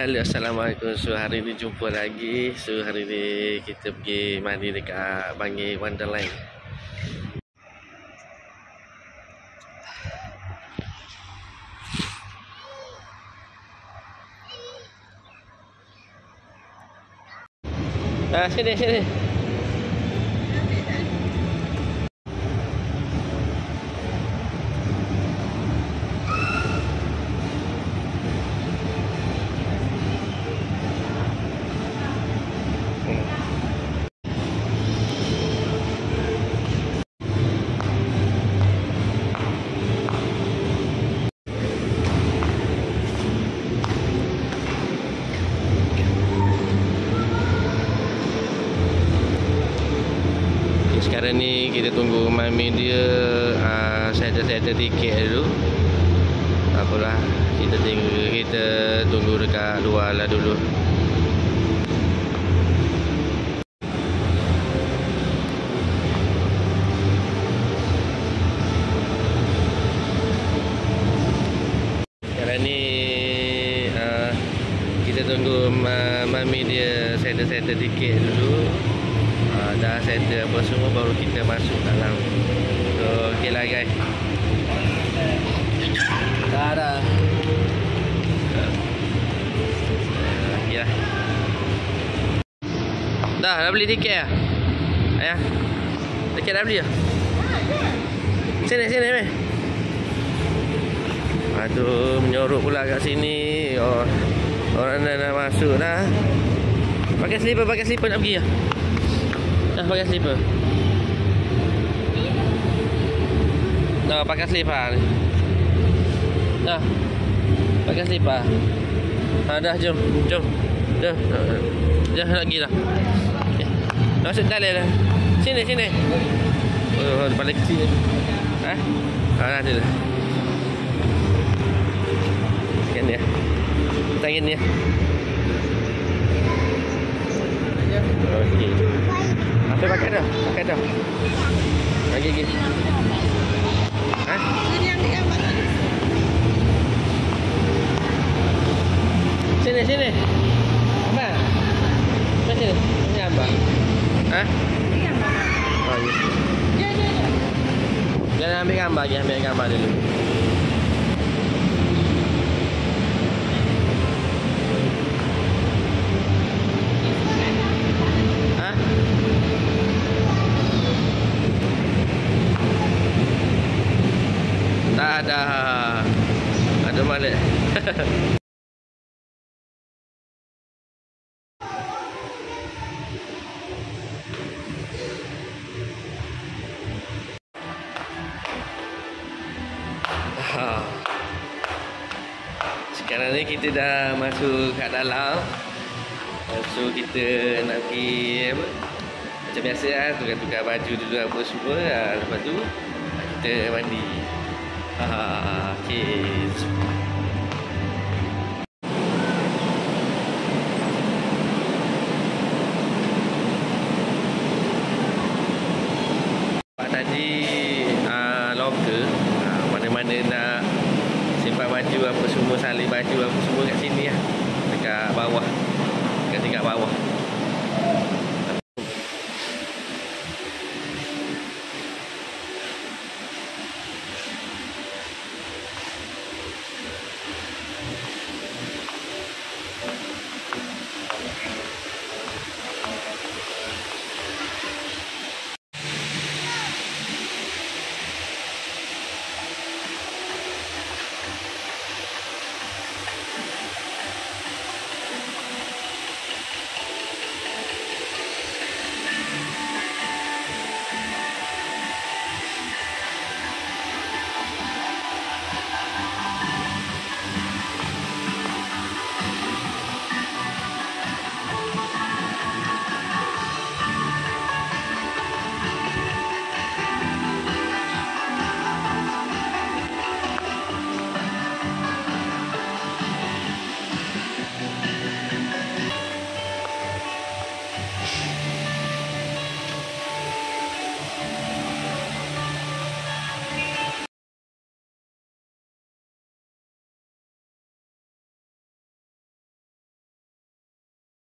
Halo, Assalamualaikum. So hari ni jumpa lagi. So hari ni kita pergi mandi dekat Bangi Wonderland. Sini. Sekarang ni kita tunggu mami dia saya ada tiket dulu. Apalah, kita tunggu dekat luar lah dulu. Sekarang ni kita tunggu mami dia settle tiket dulu. Dah settle apa semua baru kita masuk dalam. So okey lah guys. Dah. Okey lah. Dah beli tiket dah. Ayah. Tiket dah beli dah. Sini meh. Aduh, menyorok pula kat sini. Oh, orang dah masuk dah. Pakai slipper nak pergi dah. Dah pakai slipper. Dah pakai slipper ni. Dah pakai slipper. Dah jom. Dah nak pergi dah. Okay. Masuk dalam dah. Sini. Oh, paling kecil. Dah tu dah. Sekian dia. Tangan dia. Okey. Apa pakai dah? Lagi. Ini ambil gambar. Sini. Apa? Sini. Ini gambar. Ini gambar. Oh, ya. Jangan ambil gambar dulu. Ada balik. Sekarang ni kita dah masuk kat dalam. So kita nak pergi apa? Macam biasa lah, tukar-tukar baju dulu apa semua. Lepas tu kita mandi. Okay. Tadi locker, mana-mana nak simpan baju apa semua, salin baju apa semua kat sini lah. Dekat bawah. Dekat tingkat bawah.